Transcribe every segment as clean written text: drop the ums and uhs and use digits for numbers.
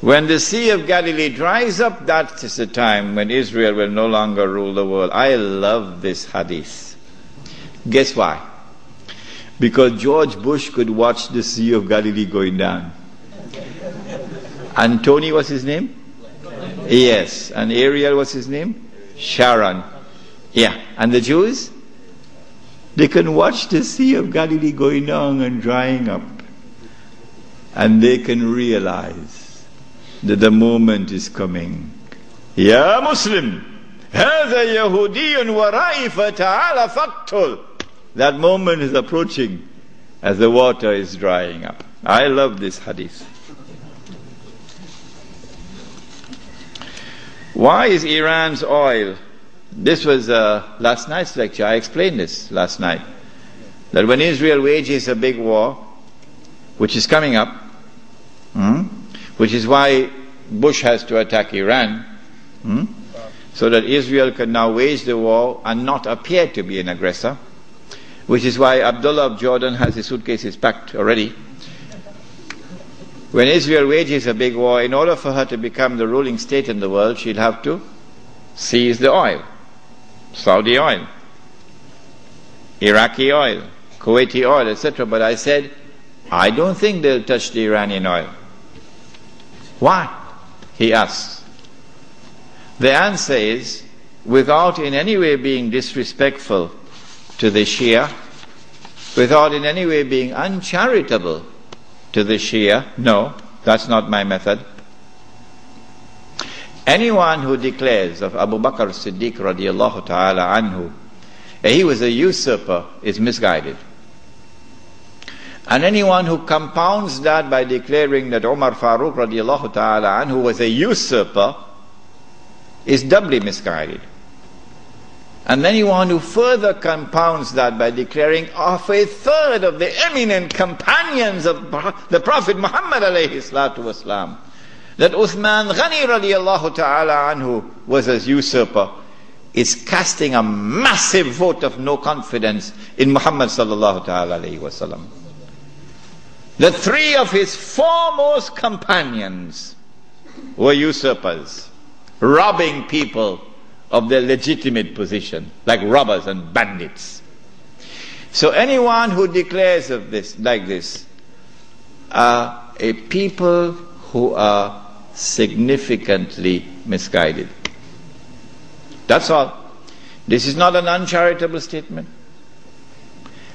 When the Sea of Galilee dries up, that is the time when Israel will no longer rule the world. I love this hadith. Guess why? Because George Bush could watch the Sea of Galilee going down. And Tony, what's his name? Yes. And Ariel, what's his name? Sharon. Yeah. And the Jews? They can watch the Sea of Galilee going down and drying up. And they can realize that the moment is coming. Ya Muslim, هذا يهودي ورائي فتعال فاقتل. That moment is approaching as the water is drying up. I love this hadith. Why is Iran's oil? This was last night's lecture. I explained this last night. That when Israel wages a big war, which is coming up, which is why Bush has to attack Iran, so that Israel can now wage the war and not appear to be an aggressor, which is why Abdullah of Jordan has his suitcases packed already. When Israel wages a big war, in order for her to become the ruling state in the world, she'll have to seize the oil. Saudi oil, Iraqi oil, Kuwaiti oil, etc. But I said, I don't think they'll touch the Iranian oil. Why? He asks. The answer is, without in any way being disrespectful to the Shia, without in any way being uncharitable to the Shia, no, that's not my method. Anyone who declares of Abu Bakr Siddiq radiallahu ta'ala anhu, he was a usurper, is misguided. And anyone who compounds that by declaring that Umar Farooq radiallahu ta'ala anhu was a usurper is doubly misguided. And anyone who further compounds that by declaring of a third of the eminent companions of the Prophet Muhammad alayhi salatu wasalam, that Uthman Ghani radiallahu ta'ala anhu was a usurper, is casting a massive vote of no confidence in Muhammad sallallahu ta'ala alayhi wasallam. The three of his foremost companions were usurpers, robbing people of their legitimate position, like robbers and bandits. So anyone who declares of this, like this, are a people who are significantly misguided. That's all. This is not an uncharitable statement.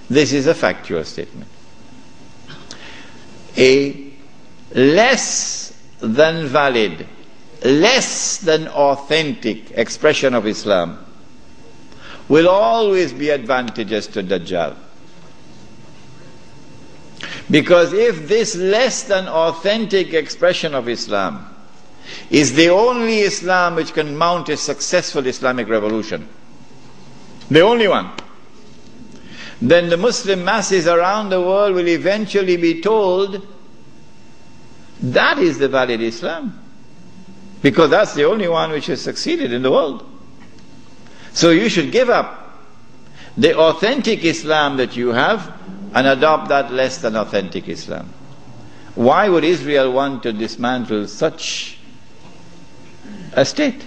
This is a factual statement. A less than valid, less than authentic expression of Islam will always be advantageous to Dajjal. Because if this less than authentic expression of Islam is the only Islam which can mount a successful Islamic revolution, the only one, then the Muslim masses around the world will eventually be told that is the valid Islam, because that's the only one which has succeeded in the world. So you should give up the authentic Islam that you have and adopt that less than authentic Islam. Why would Israel want to dismantle such a state?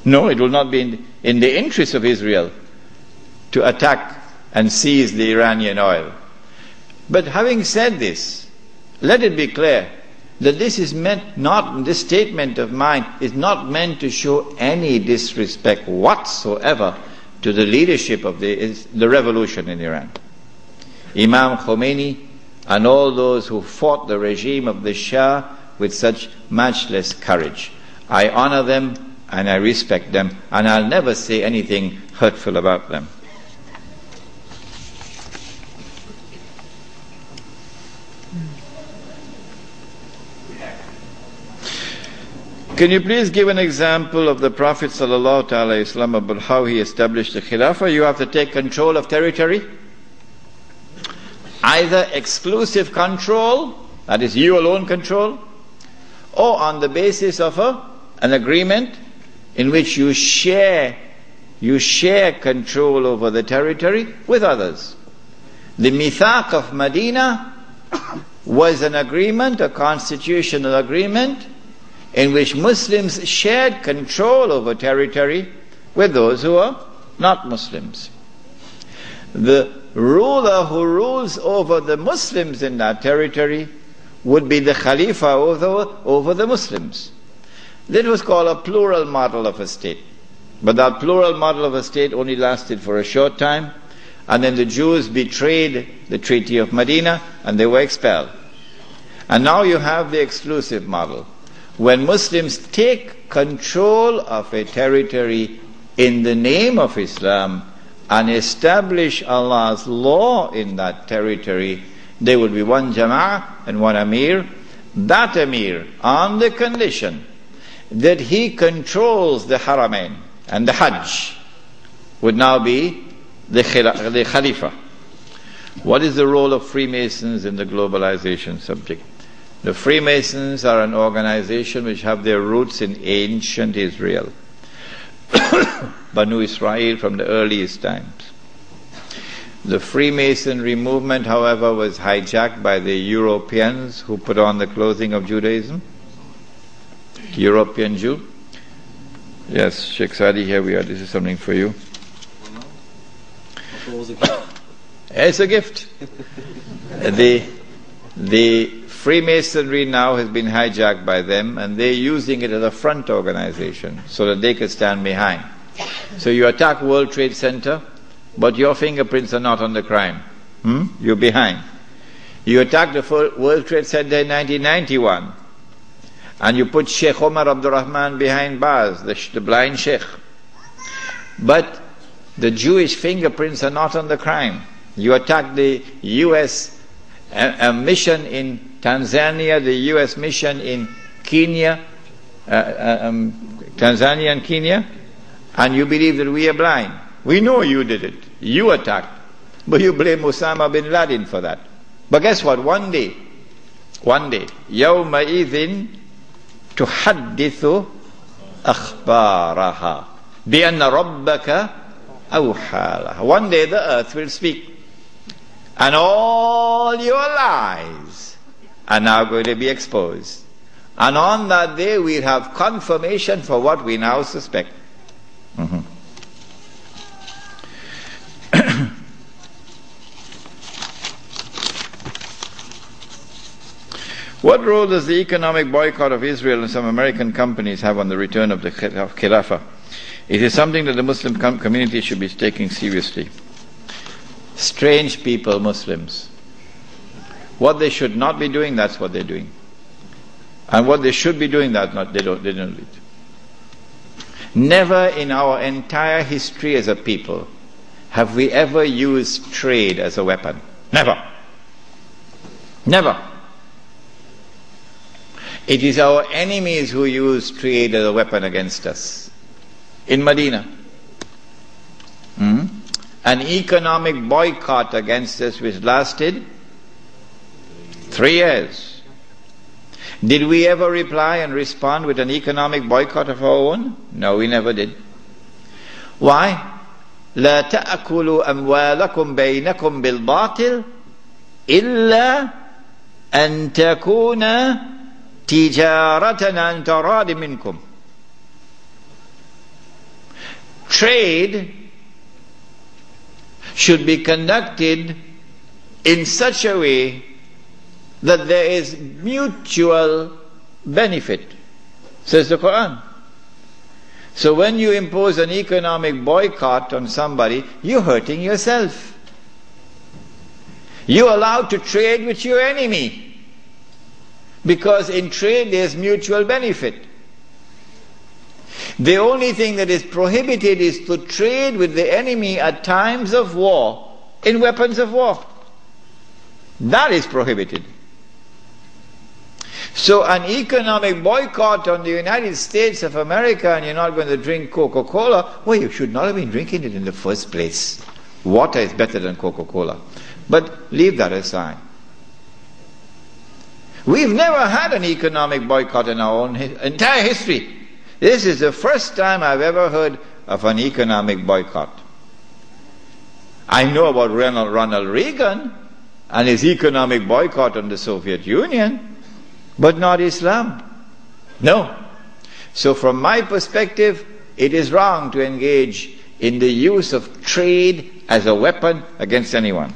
No, it will not be in the interest of Israel to attack and seize the Iranian oil. But having said this, let it be clear that this is meant not, this statement of mine is not meant to show any disrespect whatsoever to the leadership of the revolution in Iran. Imam Khomeini and all those who fought the regime of the Shah with such matchless courage. I honor them and I respect them, and I'll never say anything hurtful about them. Can you please give an example of the Prophet ﷺ about how he established the Khilafah? You have to take control of territory. Either exclusive control, that is you alone control, or on the basis of an agreement in which you share control over the territory with others. The Mithaq of Medina was an agreement, a constitutional agreement, in which Muslims shared control over territory with those who are not Muslims. The ruler who rules over the Muslims in that territory would be the Khalifa over the Muslims. That was called a plural model of a state. But that plural model of a state only lasted for a short time, and then the Jews betrayed the Treaty of Medina and they were expelled. And now you have the exclusive model. When Muslims take control of a territory in the name of Islam and establish Allah's law in that territory, there will be one Jama'ah and one Amir. That Amir, on the condition that he controls the Haramain and the Hajj, would now be the Khalifa. What is the role of Freemasons in the globalization subject? The Freemasons are an organization which have their roots in ancient Israel. Banu Israel from the earliest times. The Freemasonry movement, however, was hijacked by the Europeans who put on the clothing of Judaism. European Jew. Yes, Sheikh Sadi, here we are. This is something for you. It's a gift. The Freemasonry now has been hijacked by them, and they're using it as a front organization so that they could stand behind. So you attack World Trade Center, but your fingerprints are not on the crime. You're behind. You attack the World Trade Center in 1991, and you put Sheikh Omar Abdurrahman behind bars, the blind sheikh. But the Jewish fingerprints are not on the crime. You attack the U.S. mission in Tanzania, the U.S. mission in Kenya, Tanzania and Kenya, and you believe that we are blind. We know you did it. You attacked. But you blame Osama bin Laden for that. But guess what? One day, يَوْمَئِذٍ تُحَدِّثُ أَخْبَارَهَا بِأَنَّ رَبَّكَ أَوْحَى لَهَا. One day the earth will speak, and all your lies are now going to be exposed. And on that day we'll have confirmation for what we now suspect. What role does the economic boycott of Israel and some American companies have on the return of the Khilafah? It is something that the Muslim community should be taking seriously. Strange people, Muslims. What they should not be doing, that's what they're doing. And what they should be doing, they don't do it. Never in our entire history as a people have we ever used trade as a weapon. Never. Never. It is our enemies who use trade as a weapon against us. In Medina, an economic boycott against us which lasted 3 years. Did we ever reply and respond with an economic boycott of our own? No, we never did. Why? لا تأكلوا أموالكم بينكم بالباطل إلا أن تكون تجارة عن تراض منكم. Trade should be conducted in such a way that there is mutual benefit, says the Quran. So when you impose an economic boycott on somebody, you're hurting yourself. You're allowed to trade with your enemy, because in trade there's mutual benefit. The only thing that is prohibited is to trade with the enemy at times of war, in weapons of war. That is prohibited. So an economic boycott on the United States of America, and you're not going to drink Coca-Cola, well, you should not have been drinking it in the first place. Water is better than Coca-Cola. But leave that aside. We've never had an economic boycott in our own entire history. This is the first time I've ever heard of an economic boycott. I know about Ronald Reagan, and his economic boycott on the Soviet Union, but not Islam. No. So from my perspective, it is wrong to engage in the use of trade as a weapon against anyone.